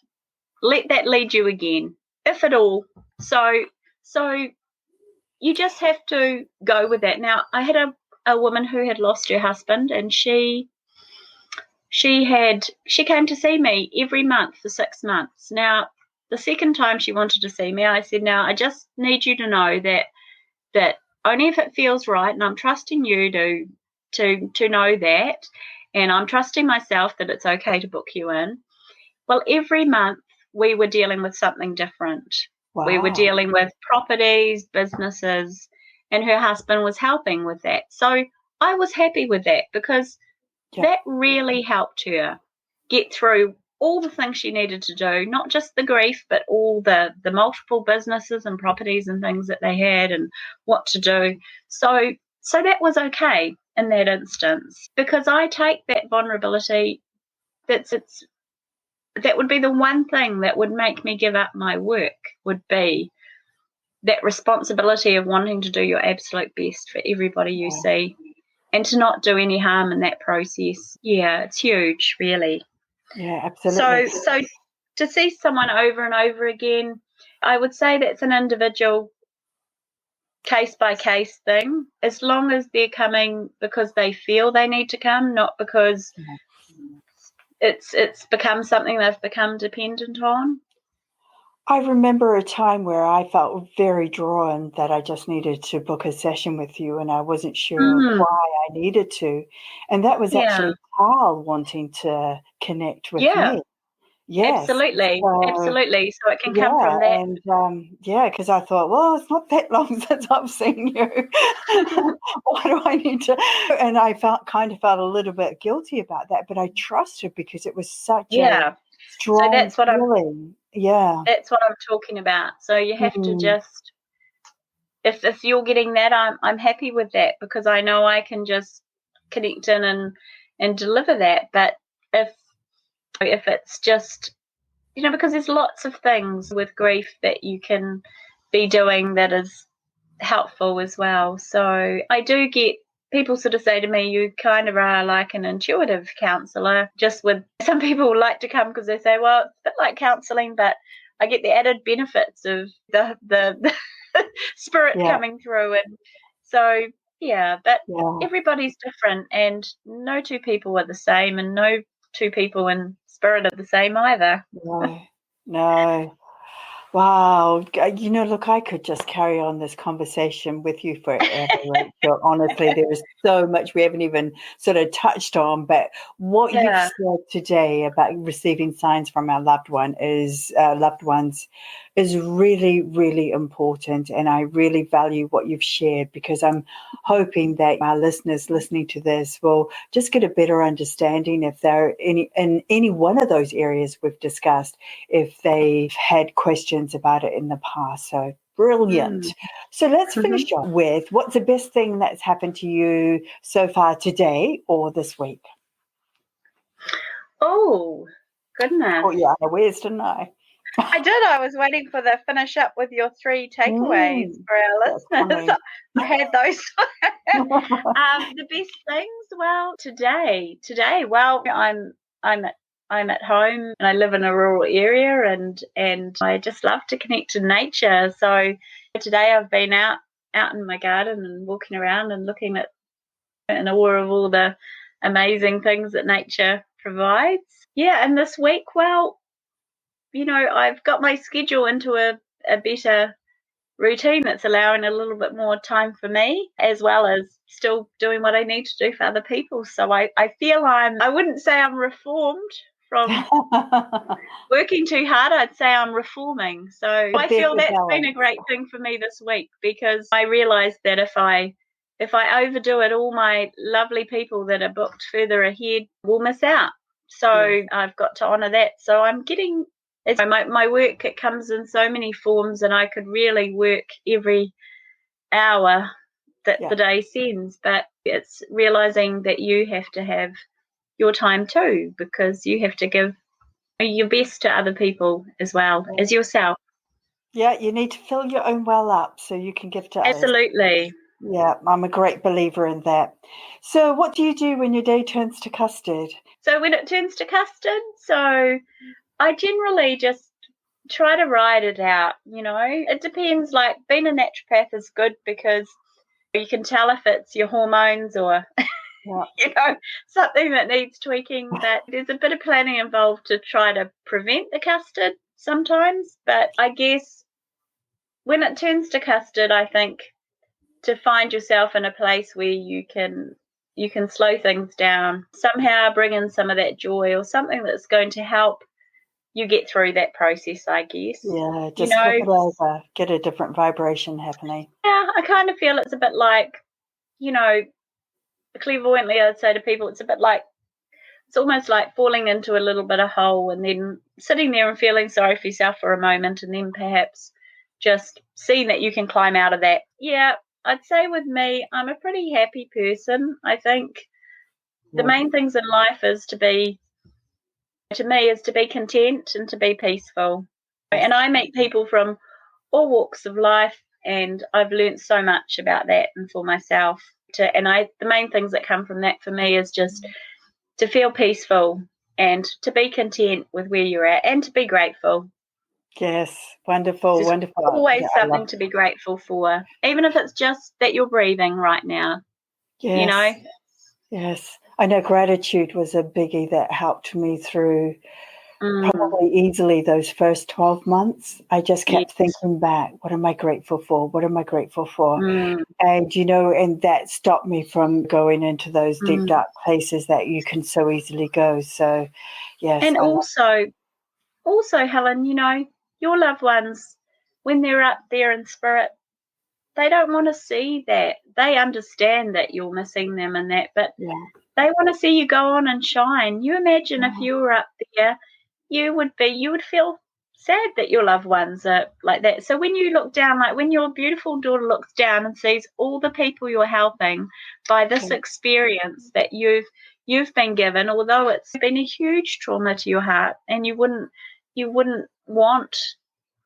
let that lead you again, if at all. So you just have to go with that. Now, I had a woman who had lost her husband, and she came to see me every month for 6 months. Now, the second time she wanted to see me, I said, now I just need you to know that only if it feels right, and I'm trusting you to know that, and I'm trusting myself that it's okay to book you in. Well, every month we were dealing with something different. Wow. We were dealing with properties, businesses, and her husband was helping with that. So I was happy with that, because that really helped her get through all the things she needed to do, not just the grief, but all the multiple businesses and properties and things that they had and what to do. So that was okay in that instance, because I take that vulnerability. That would be the one thing that would make me give up my work, would be that responsibility of wanting to do your absolute best for everybody you see, and to not do any harm in that process. Yeah, it's huge, really. Yeah, absolutely. So to see someone over and over again, I would say that's an individual case-by-case thing, as long as they're coming because they feel they need to come, not because it's become something they've become dependent on. I remember a time where I felt very drawn that I just needed to book a session with you, and I wasn't sure why I needed to. And that was actually Carl wanting to connect with me. Yes. Absolutely. Absolutely. So it can come from that. And because I thought, well, it's not that long since I've seen you. Why do I need to? And I felt a little bit guilty about that, but I trusted because it was such a strong feeling. That's what I'm talking about. So you have to just, if you're getting that, I'm happy with that, because I know I can just connect in and deliver that. But if it's just, because there's lots of things with grief that you can be doing that is helpful as well. So I do get people sort of say to me, you kind of are like an intuitive counsellor, just with some people like to come because they say, well, it's a bit like counselling, but I get the added benefits of the spirit coming through. And so, but everybody's different, and no two people are the same, and no two people in spirit are the same either. No. Wow. Look, I could just carry on this conversation with you forever, Rachel. Honestly, there is so much we haven't even sort of touched on, but what you've said today about receiving signs from our loved ones is really, really important. And I really value what you've shared, because I'm hoping that our listeners listening to this will just get a better understanding if they're in any one of those areas we've discussed, if they've had questions about it in the past. So brilliant. So let's finish up with, what's the best thing that's happened to you so far today or this week? Oh, goodness. Oh, yeah, where's tonight? I did. I was waiting for the finish up with your 3 takeaways for our listeners. I had those. The best things. Well, today. Well, I'm at home, and I live in a rural area, and I just love to connect to nature. So today I've been out in my garden and walking around and looking at in awe of all the amazing things that nature provides. Yeah, and this week, well, I've got my schedule into a better routine that's allowing a little bit more time for me, as well as still doing what I need to do for other people. So I feel I wouldn't say I'm reformed from working too hard. I'd say I'm reforming. So I feel that's been a great thing for me this week, because I realised that if I overdo it, all my lovely people that are booked further ahead will miss out. So I've got to honour that. So I'm getting my work, it comes in so many forms, and I could really work every hour that the day sends. But it's realising that you have to have your time too, because you have to give your best to other people as well as yourself. Yeah, you need to fill your own well up so you can give to others. Absolutely. Yeah, I'm a great believer in that. So what do you do when your day turns to custard? So when it turns to custard, so I generally just try to ride it out, It depends, like being a naturopath is good because you can tell if it's your hormones or, something that needs tweaking, but there's a bit of planning involved to try to prevent the custard sometimes. But I guess when it turns to custard, I think to find yourself in a place where you can slow things down, somehow bring in some of that joy or something that's going to help you get through that process, I guess. Yeah, just flip it over, get a different vibration happening. Yeah, I kind of feel it's a bit like, clairvoyantly I'd say to people, it's almost like falling into a little bit of hole and then sitting there and feeling sorry for yourself for a moment and then perhaps just seeing that you can climb out of that. Yeah, I'd say with me, I'm a pretty happy person. I think the main things in life is to be content and to be peaceful. And I meet people from all walks of life, and I've learnt so much about that and for myself. The main things that come from that for me is just to feel peaceful and to be content with where you're at and to be grateful. Yes, wonderful, There's wonderful. always something to be grateful for, even if it's just that you're breathing right now. Yes. Yes. I know gratitude was a biggie that helped me through probably easily those first 12 months. I just kept thinking back, what am I grateful for? What am I grateful for? And, and that stopped me from going into those deep, dark places that you can so easily go. So, yes. And also, Helen, your loved ones, when they're up there in spirit, they don't want to see that. They understand that you're missing them and that, but they want to see you go on and shine. You imagine if you were up there, you would feel sad that your loved ones are like that. So when you look down, like when your beautiful daughter looks down and sees all the people you're helping by this experience that you've been given, although it's been a huge trauma to your heart, and you wouldn't want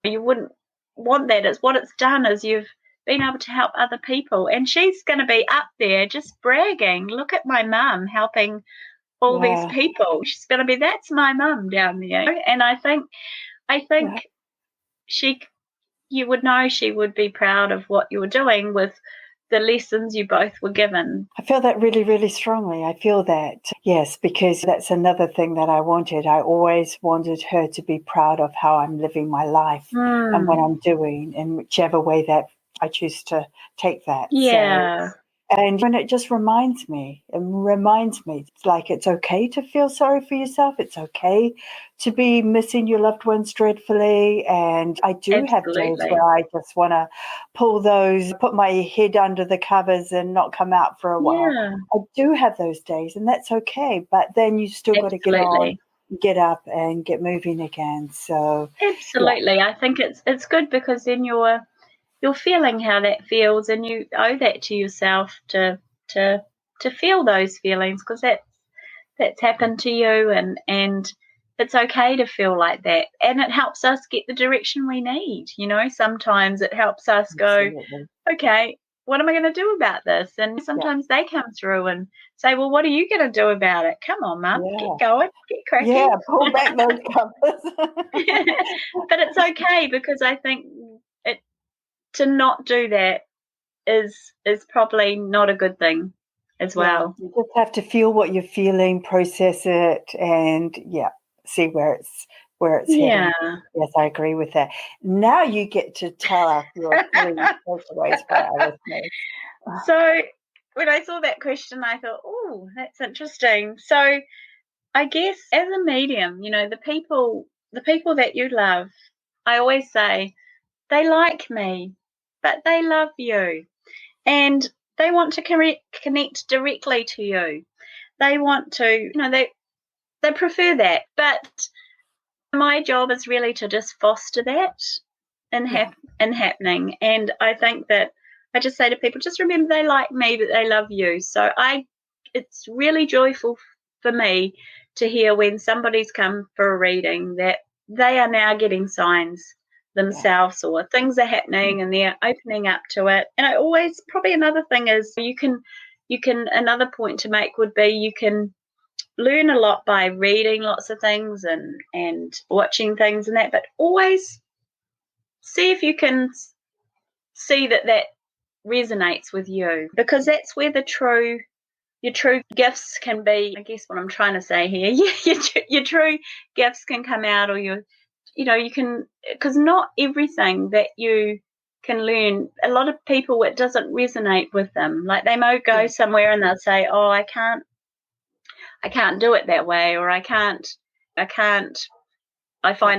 that. It's what it's done is you've been able to help other people, and she's going to be up there just bragging, look at my mum helping all these people. She's going to be, that's my mum down there. And I think you would know she would be proud of what you were doing with the lessons you both were given. I feel that really, really strongly. I feel that, yes, because that's another thing that I wanted. I always wanted her to be proud of how I'm living my life and what I'm doing in whichever way that I choose to take that. Yeah. So, and when it just reminds me, it's like it's okay to feel sorry for yourself. It's okay to be missing your loved ones dreadfully. And I do have days where I just want to put my head under the covers and not come out for a while. I do have those days, and that's okay. But then you still got to get up and get moving again. So absolutely. I think it's good because then you're feeling how that feels, and you owe that to yourself to feel those feelings, because that's happened to you, and it's okay to feel like that, and it helps us get the direction we need. Sometimes it helps us go, okay, what am I going to do about this? And sometimes they come through and say, well, what are you going to do about it? Come on, Mum, get going, get cracking. Yeah, pull back those covers. But it's okay, because I think to not do that is probably not a good thing as well. You just have to feel what you're feeling, process it, and see where it's heading. Yes, I agree with that. Now you get to tell us your 3 takeaways for our listeners. So when I saw that question, I thought, oh, that's interesting. So I guess as a medium, the people that you love, I always say, they like me, but they love you, and they want to connect directly to you. They want to, they prefer that. But my job is really to just foster that in happening. And I think that I just say to people, just remember they like me, but they love you. So it's really joyful for me to hear when somebody's come for a reading that they are now getting signs themselves, or things are happening and they're opening up to it. And I always, probably another thing is you can another point to make would be you can learn a lot by reading lots of things and watching things and that, but always see if you can see that resonates with you, because that's where your true gifts can be. I guess what I'm trying to say here, your true gifts can come out, or you can, because not everything that you can learn, a lot of people, it doesn't resonate with them. Like they might go somewhere and they'll say, oh, I can't do it that way, or I find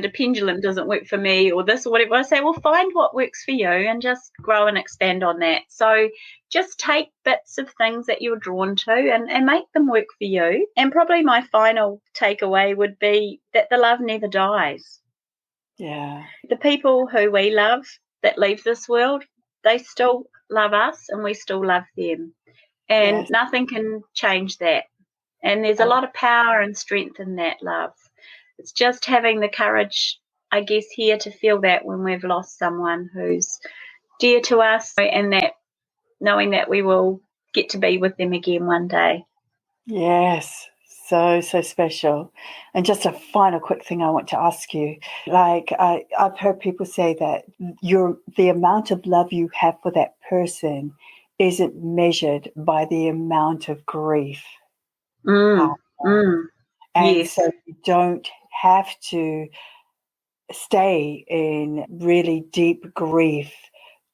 a pendulum doesn't work for me, or this or whatever. I say, well, find what works for you and just grow and expand on that. So just take bits of things that you're drawn to and make them work for you. And probably my final takeaway would be that the love never dies. Yeah. The people who we love that leave this world, they still love us and we still love them. And nothing can change that. And there's a lot of power and strength in that love. It's just having the courage, I guess, here to feel that when we've lost someone who's dear to us, and that knowing that we will get to be with them again one day. Yes, so special. And just a final quick thing I want to ask you. Like I've heard people say that the amount of love you have for that person isn't measured by the amount of grief. And Yes. so you don't have to stay in really deep grief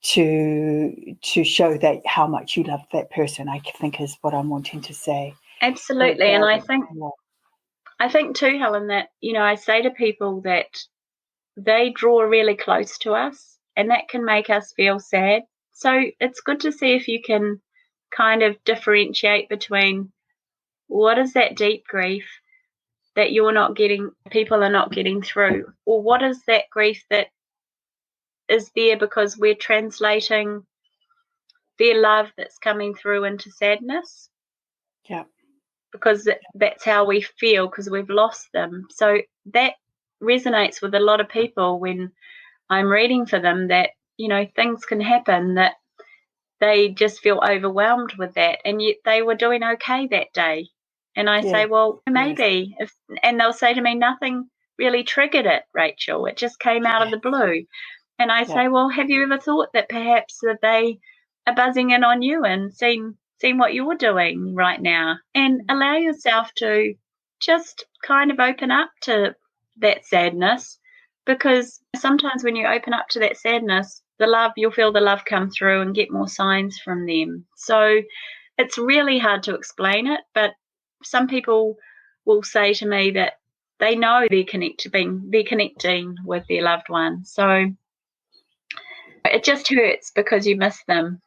to show that how much you love that person, I think is what I'm wanting to say. Absolutely. And I think too, Helen, that, I say to people that they draw really close to us and that can make us feel sad. So it's good to see if you can kind of differentiate between what is that deep grief that people are not getting through, or what is that grief that is there because we're translating their love that's coming through into sadness. Yeah. Because that's how we feel, because we've lost them. So that resonates with a lot of people when I'm reading for them, that, things can happen that they just feel overwhelmed with that, and yet they were doing okay that day. And I say, well, maybe. And they'll say to me, nothing really triggered it, Rachel. It just came out of the blue. And I say, well, have you ever thought that perhaps that they are buzzing in on you and seeing what you're doing right now? And allow yourself to just kind of open up to that sadness, because sometimes when you open up to that sadness, you'll feel the love come through and get more signs from them. So it's really hard to explain it, but some people will say to me that they know they're connecting with their loved one. So it just hurts because you miss them.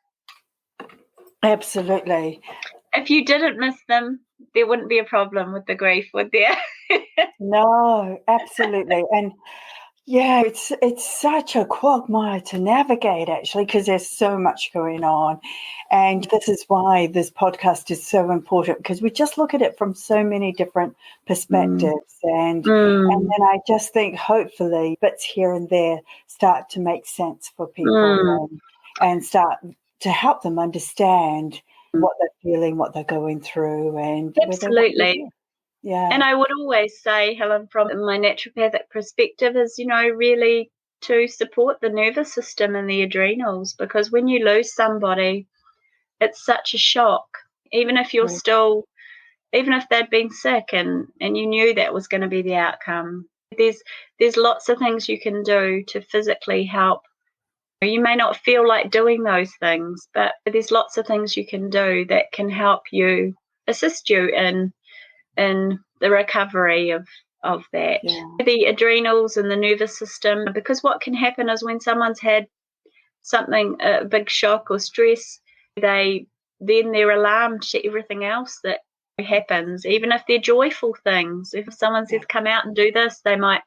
Absolutely. If you didn't miss them, there wouldn't be a problem with the grief, would there? No, absolutely. And yeah, it's such a quagmire to navigate, actually, because there's so much going on. And this is why this podcast is so important, because we just look at it from so many different perspectives. And then I just think hopefully bits here and there start to make sense for people and start to help them understand what they're feeling, what they're going through. And absolutely. Yeah. And I would always say, Helen, from my naturopathic perspective, is, really to support the nervous system and the adrenals, because when you lose somebody, it's such a shock. Even if you're even if they'd been sick and you knew that was going to be the outcome, there's lots of things you can do to physically help. You may not feel like doing those things, but there's lots of things you can do that can help you, assist you in the recovery of that. The adrenals and the nervous system, because what can happen is when someone's had something, a big shock or stress, they're alarmed to everything else that happens, even if they're joyful things. If someone says, come out and do this, they might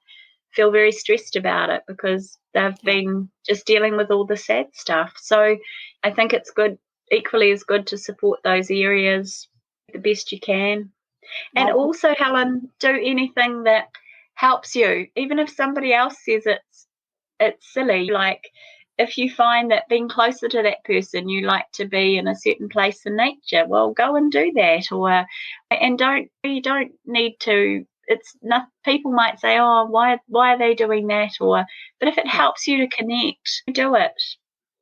feel very stressed about it because they've been just dealing with all the sad stuff. So I think it's equally as good to support those areas the best you can. And Like, also, Helen, do anything that helps you, even if somebody else says it's silly. Like if you find that being closer to that person, you like to be in a certain place in nature, well, go and do that. And you don't need to. It's not. People might say, "Oh, why are they doing that?" But if it helps you to connect, do it.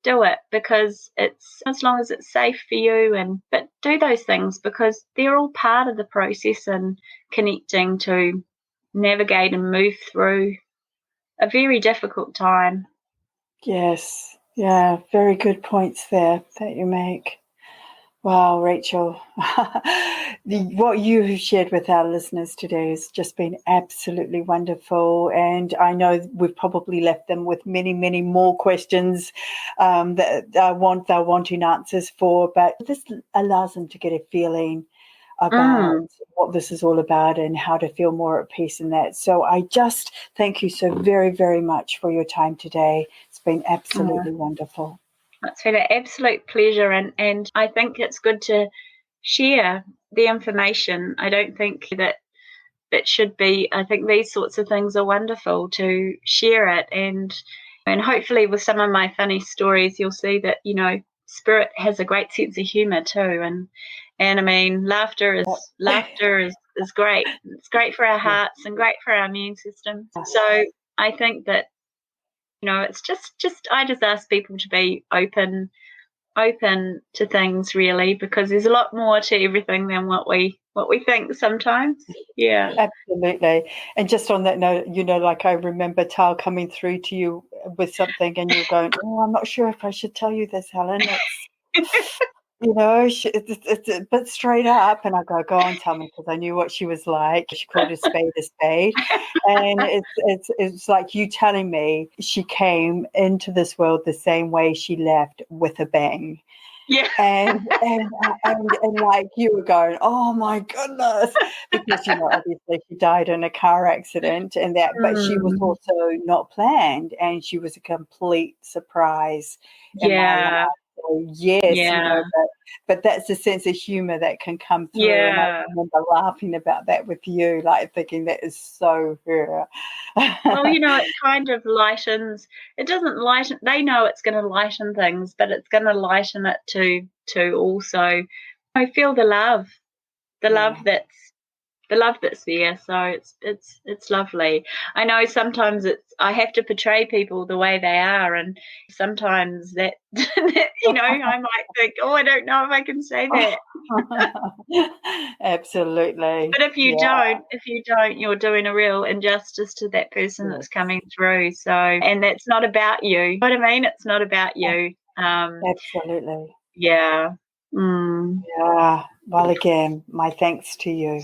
Do it because it's as long as it's safe for you. But do those things because they're all part of the process and connecting to navigate and move through a very difficult time. yes. Yeah, very good points there that you make. Wow, Rachel, what you have shared with our listeners today has just been absolutely wonderful. And I know we've probably left them with many, many more questions that they're wanting answers for, but this allows them to get a feeling about what this is all about and how to feel more at peace in that. So I just thank you so very, very much for your time today. It's been absolutely wonderful. It's been an absolute pleasure, and I think it's good to share the information. I don't think that should be. I think these sorts of things are wonderful to share it, and hopefully with some of my funny stories, you'll see that spirit has a great sense of humor too, and I mean laughter is great. It's great for our hearts and great for our immune system. So I think that. It's just I just ask people to be open to things really, because there's a lot more to everything than what we think sometimes. Yeah. Absolutely. And just on that note, like I remember Tal coming through to you with something and you're going, oh, I'm not sure if I should tell you this, Helen. It's a bit straight up. And I go on, tell me, because I knew what she was like. She called a spade a spade. And it's like you telling me she came into this world the same way she left, with a bang. Yeah. And like you were going, oh my goodness, because obviously she died in a car accident and that, but she was also not planned and she was a complete surprise in my life. So yes, but that's the sense of humor that can come through. Yeah. And I remember laughing about that with you, like thinking that is so her. Well, it kind of lightens. It doesn't lighten. They know it's going to lighten things, but it's going to lighten it to also feel the love, love that's there. So it's lovely. I know sometimes I have to portray people the way they are, and sometimes that I might think, oh, I don't know if I can say that. Absolutely. But if you don't, you're doing a real injustice to that person that's coming through. So, and that's not about you. You know what I mean? It's not about you. Absolutely. Yeah. Yeah. Well, again, my thanks to you.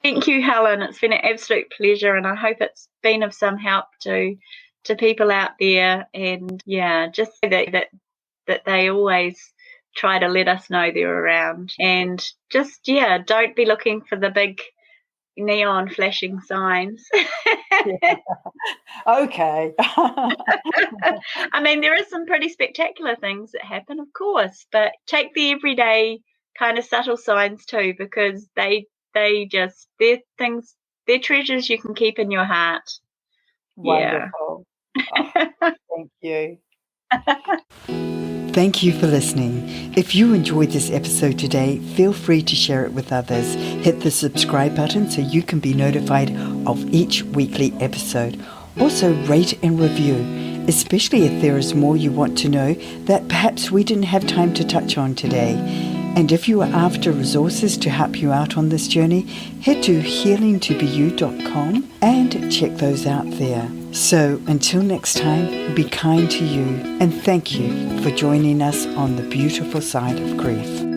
Thank you, Helen. It's been an absolute pleasure, and I hope it's been of some help to people out there. And just that they always try to let us know they're around, and just don't be looking for the big neon flashing signs. Okay. I mean, there are some pretty spectacular things that happen, of course, but take the everyday kind of subtle signs too, because they're treasures you can keep in your heart. Wonderful. Thank you. Thank you for listening. If you enjoyed this episode today, feel free to share it with others. Hit the subscribe button so you can be notified of each weekly episode. Also, rate and review, especially if there is more you want to know that perhaps we didn't have time to touch on today. And if you are after resources to help you out on this journey, head to healingtobeYou.com and check those out there. So until next time, be kind to you, and thank you for joining us on the beautiful side of grief.